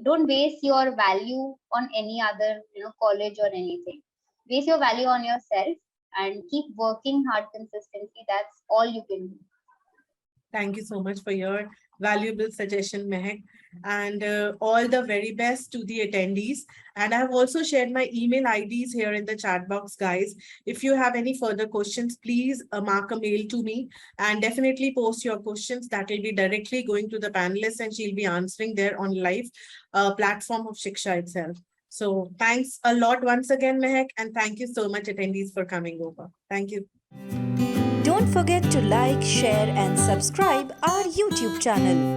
Don't base your value on any other, college or anything. Base your value on yourself and keep working hard consistently. That's all you can do. Thank you so much for your valuable suggestion, Mehak. And all the very best to the attendees. And I have also shared my email IDs here in the chat box, guys. If you have any further questions, please mark a mail to me and definitely post your questions. That will be directly going to the panelists and she'll be answering there on live platform of Shiksha itself. So thanks a lot once again, Mehak. And thank you so much, attendees, for coming over. Thank you. Don't forget to like, share and subscribe our YouTube channel.